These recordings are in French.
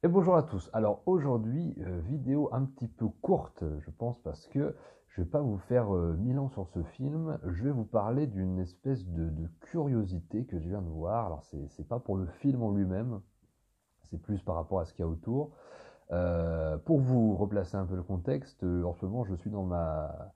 Et bonjour à tous. Alors aujourd'hui, vidéo un petit peu courte, je pense, parce que je vais pas vous faire 1000 ans sur ce film. Je vais vous parler d'une espèce de curiosité que je viens de voir. Alors c'est pas pour le film en lui-même, c'est plus par rapport à ce qu'il y a autour. Pour vous replacer un peu le contexte, en ce moment je suis dans ma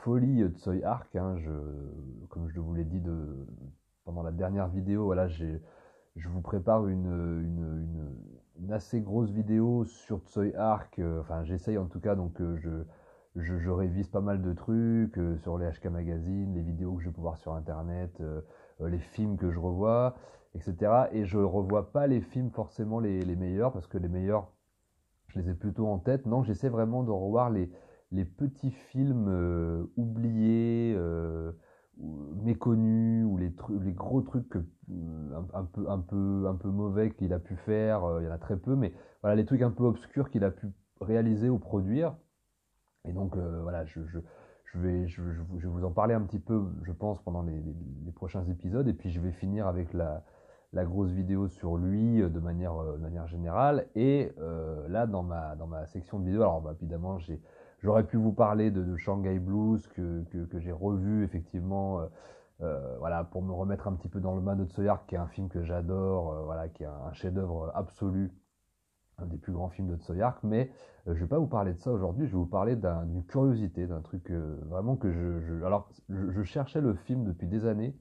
folie de Tsui Hark, hein. Comme je vous l'ai dit pendant la dernière vidéo, voilà, je vous prépare une assez grosse vidéo sur Tsui Hark. Enfin, j'essaye en tout cas, donc je révise pas mal de trucs sur les HK Magazine, les vidéos que je peux voir sur Internet, les films que je revois, etc. Et je revois pas les films forcément les meilleurs, parce que les meilleurs, je les ai plutôt en tête. Non, j'essaie vraiment de revoir les petits films oubliés, méconnus, ou les gros trucs un peu mauvais qu'il a pu faire. Il y en a très peu, mais voilà, les trucs un peu obscurs qu'il a pu réaliser ou produire. Et donc voilà, je vais vous en parler un petit peu, je pense, pendant les prochains épisodes. Et puis je vais finir avec la grosse vidéo sur lui de manière générale. Et là, dans ma section de vidéo, alors bah, évidemment, j'aurais pu vous parler de Shanghai Blues que j'ai revu effectivement, voilà, pour me remettre un petit peu dans le bain de Tsui Hark, qui est un film que j'adore, voilà, qui est un chef-d'œuvre absolu, un des plus grands films de Tsui Hark. Mais je ne vais pas vous parler de ça aujourd'hui. Je vais vous parler d'une curiosité, d'un truc vraiment que alors je cherchais le film depuis des années,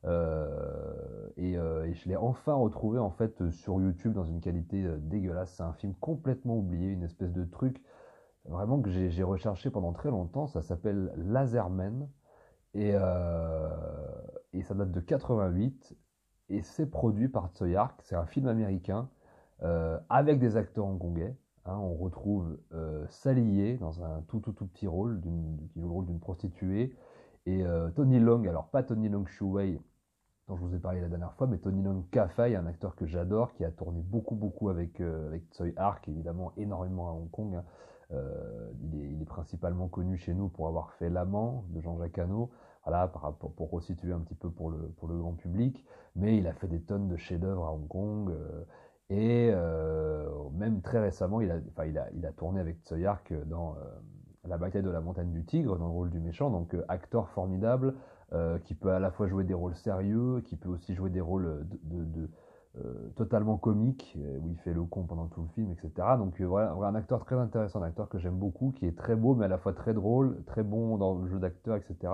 et je l'ai enfin retrouvé en fait sur YouTube dans une qualité dégueulasse. C'est un film complètement oublié, une espèce de truc vraiment que j'ai recherché pendant très longtemps. Ça s'appelle Laserman, et, euh, et ça date de 88, et c'est produit par Tsui Hark. C'est un film américain avec des acteurs hongkongais. Hein. On retrouve Sally Ye dans un tout petit rôle, qui joue le rôle d'une prostituée, et Tony Leung, alors pas Tony Leung Shu-wei dont je vous ai parlé la dernière fois, mais Tony Leung Ka-fai, un acteur que j'adore, qui a tourné beaucoup avec Tsui Hark, évidemment énormément à Hong Kong. Hein. Il est principalement connu chez nous pour avoir fait L'Amant de Jean-Jacques Hano, voilà, pour resituer un petit peu pour le grand public, mais il a fait des tonnes de chefs-d'œuvre à Hong Kong, et même très récemment, il a tourné avec Tsui Hark dans La bataille de la montagne du Tigre, dans le rôle du méchant, donc acteur formidable, qui peut à la fois jouer des rôles sérieux, qui peut aussi jouer des rôles totalement comiques, où il fait le con pendant tout le film, etc. Donc voilà, un acteur très intéressant, un acteur que j'aime beaucoup, qui est très beau, mais à la fois très drôle, très bon dans le jeu d'acteur, etc.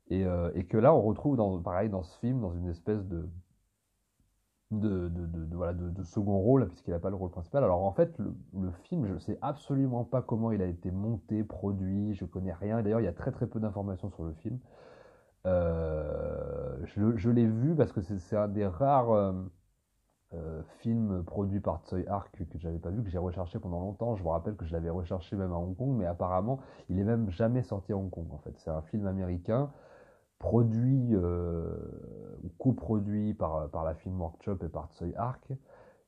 et que là, on retrouve pareil dans ce film, dans une espèce voilà, de second rôle, puisqu'il n'a pas le rôle principal. Alors en fait, le film, je ne sais absolument pas comment il a été monté, produit, je connais rien. D'ailleurs, il y a très très peu d'informations sur le film. Je l'ai vu parce que c'est un des rares films produits par Tsui Hark que j'avais pas vu, que j'ai recherché pendant longtemps. Je me rappelle que je l'avais recherché même à Hong Kong, mais apparemment, il est même jamais sorti à Hong Kong en fait. C'est un film américain produit ou coproduit par la Film Workshop et par Tsui Hark,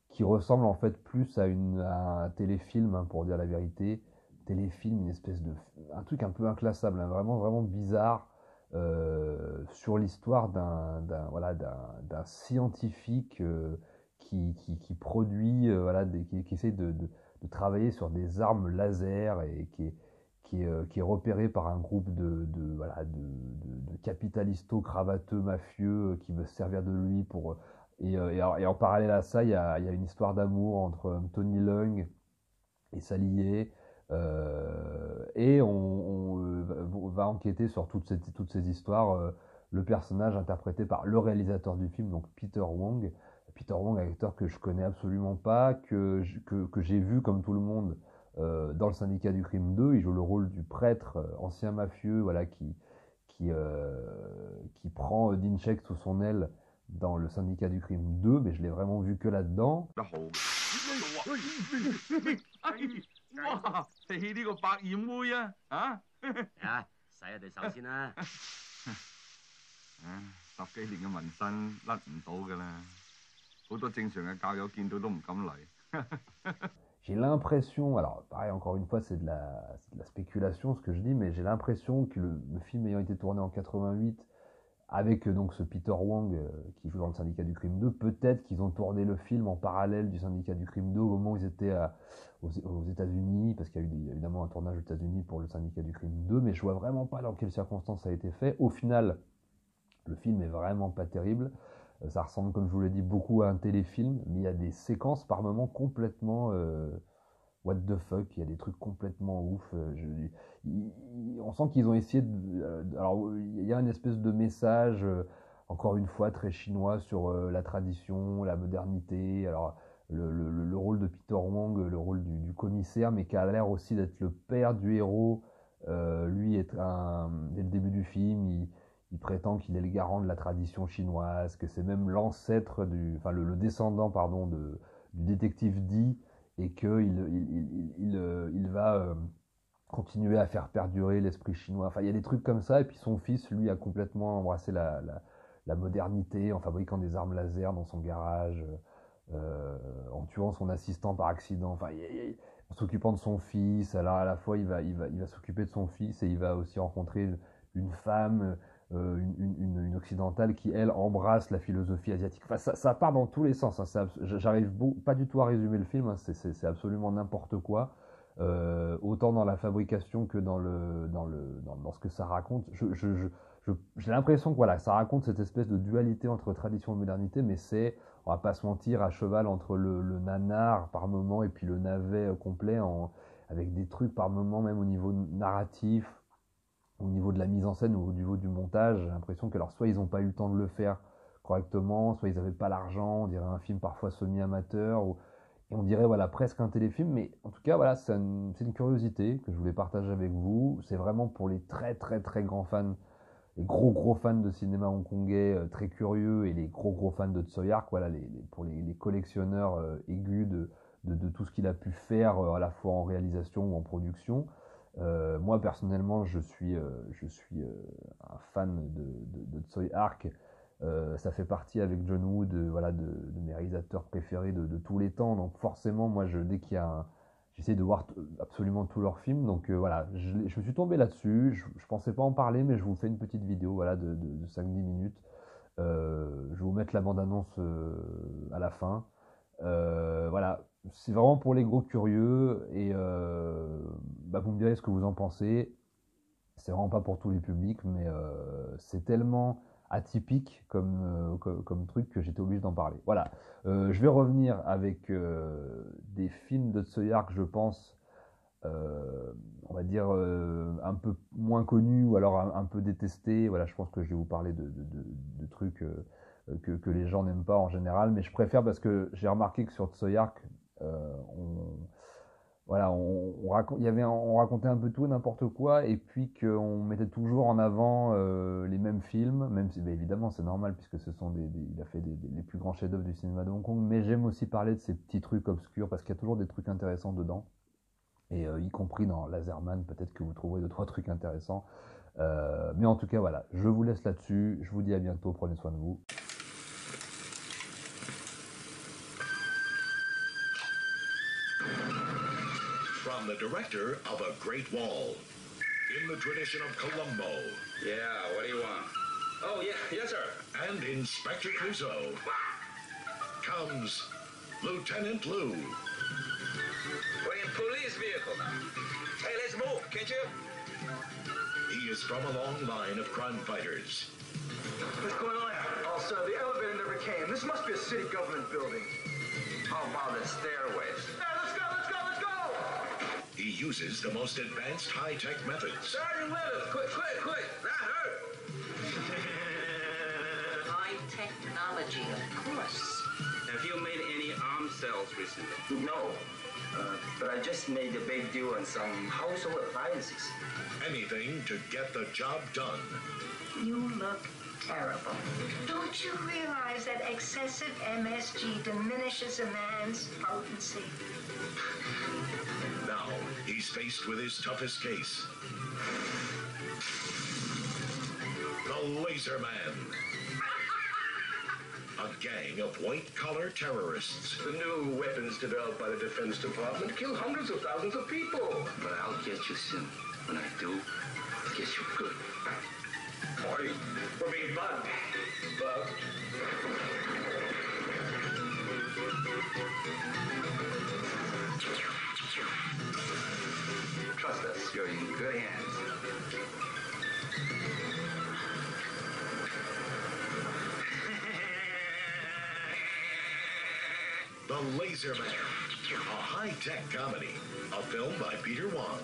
qui ressemble en fait plus à un téléfilm, hein, pour dire la vérité. Téléfilm, une espèce de... un truc un peu inclassable, hein, vraiment, vraiment bizarre, sur l'histoire voilà, d'un scientifique qui produit, voilà, qui essaie de travailler sur des armes laser et qui est repéré par un groupe voilà, de capitalistes cravateux mafieux qui veut se servir de lui pour et en parallèle à ça, il y a une histoire d'amour entre Tony Leung et sa liée. Et va enquêter sur toutes ces histoires. Le personnage interprété par le réalisateur du film, donc Peter Wong. Peter Wong, acteur que je connais absolument pas, que j'ai vu comme tout le monde dans le Syndicat du Crime 2. Il joue le rôle du prêtre ancien mafieux, voilà, qui, euh, qui prend Dean Sheik sous son aile dans le Syndicat du Crime 2, mais je l'ai vraiment vu que là-dedans. 哇！你呢個百厭妹啊，啊！啊，洗下對手先啦。十幾年嘅紋身甩唔到㗎啦，好多正常嘅教友見到都唔敢嚟。J'ai l'impression, alors pareil, encore une fois, c'est de la spéculation ce que je dis, mais j'ai l'impression que le film ayant été tourné en 88, avec donc ce Peter Wong qui joue dans le Syndicat du Crime 2, peut-être qu'ils ont tourné le film en parallèle du Syndicat du Crime 2 au moment où ils étaient aux États-Unis, parce qu'il y a eu évidemment un tournage aux États-Unis pour le Syndicat du Crime 2, mais je vois vraiment pas dans quelles circonstances ça a été fait. Au final, le film est vraiment pas terrible. Ça ressemble, comme je vous l'ai dit, beaucoup à un téléfilm, mais il y a des séquences par moments complètement what the fuck, il y a des trucs complètement ouf. On sent qu'ils ont essayé alors, il y a une espèce de message, encore une fois, très chinois sur la tradition, la modernité. Alors, le rôle de Peter Wong, le rôle du commissaire, mais qui a l'air aussi d'être le père du héros. Lui, dès le début du film, il prétend qu'il est le garant de la tradition chinoise, que c'est même l'ancêtre enfin le descendant, pardon, du détective Di, et qu'il va continuer à faire perdurer l'esprit chinois. Enfin, il y a des trucs comme ça, et puis son fils, lui, a complètement embrassé la modernité en fabriquant des armes laser dans son garage, en tuant son assistant par accident. Enfin, en s'occupant de son fils, alors à la fois il va s'occuper de son fils et il va aussi rencontrer une femme, une occidentale qui, elle, embrasse la philosophie asiatique. Enfin, ça part dans tous les sens, hein. J'arrive pas du tout à résumer le film, hein. C'est absolument n'importe quoi. Autant dans la fabrication que dans ce que ça raconte. J'ai l'impression que voilà, ça raconte cette espèce de dualité entre tradition et modernité, mais on va pas se mentir, à cheval entre le nanar par moment et puis le navet complet, avec des trucs par moment, même au niveau narratif, au niveau de la mise en scène ou au niveau du montage. J'ai l'impression que alors soit ils n'ont pas eu le temps de le faire correctement, soit ils n'avaient pas l'argent, on dirait un film parfois semi-amateur, et on dirait voilà presque un téléfilm, mais en tout cas voilà, c'est une curiosité que je voulais partager avec vous. C'est vraiment pour les très très très grands fans, les gros gros fans de cinéma hongkongais très curieux, et les gros gros fans de Tsui Hark, voilà, pour les collectionneurs aigus de tout ce qu'il a pu faire, à la fois en réalisation ou en production. Moi personnellement, je suis un fan de Tsui Hark. Ça fait partie avec John Woo voilà, de mes réalisateurs préférés de tous les temps. Donc forcément, moi, dès qu'il y a j'essaie de voir absolument tous leurs films. Donc voilà, je me suis tombé là-dessus. Je pensais pas en parler, mais je vous fais une petite vidéo, voilà, de 5-10 minutes. Je vais vous mettre la bande-annonce à la fin. Voilà, c'est vraiment pour les gros curieux, et bah, vous me direz ce que vous en pensez. C'est vraiment pas pour tous les publics, mais c'est tellement atypique comme truc que j'étais obligé d'en parler. Voilà, je vais revenir avec des films de Tsui Hark, je pense, on va dire, un peu moins connu ou alors un peu détesté. Voilà, je pense que je vais vous parler de trucs que les gens n'aiment pas en général, mais je préfère parce que j'ai remarqué que sur Tsoyark, on, voilà, on racontait un peu tout et n'importe quoi, et puis qu'on mettait toujours en avant les mêmes films, même si, bah, évidemment, c'est normal, puisque ce sont il a fait les plus grands chefs-d'œuvre du cinéma de Hong Kong, mais j'aime aussi parler de ces petits trucs obscurs, parce qu'il y a toujours des trucs intéressants dedans, et y compris dans Laserman, peut-être que vous trouverez deux, trois trucs intéressants. Mais en tout cas, voilà, je vous laisse là-dessus, je vous dis à bientôt, prenez soin de vous. From the director of A Great Wall, in the tradition of Columbo. Yeah, what do you want? Oh, yeah, yes, sir. And Inspector Clouseau comes Lieutenant Lou. We're in police vehicle now. Hey, let's move, can't you? He is from a long line of crime fighters. What's going on here? Oh, sir, the elevator never came. This must be a city government building. How about the stairways? Hey, let's go, let's go, let's go! He uses the most advanced high-tech methods. Sergeant Willis, quick, quick, quick! That hurt! High technology, of course. Have you made any arm sales recently? No, but I just made a big deal on some household appliances. Anything to get the job done. You look terrible. Don't you realize that excessive MSG diminishes a man's potency? Now, he's faced with his toughest case. The Laser Man. A gang of white-collar terrorists. The new weapons developed by the Defense Department kill hundreds of thousands of people. But I'll get you soon. When I do, I'll get you good. Boy, we're being bugged. Bugged? Trust us, you're in good hands. The Laser Man. A high-tech comedy. A film by Peter Wong.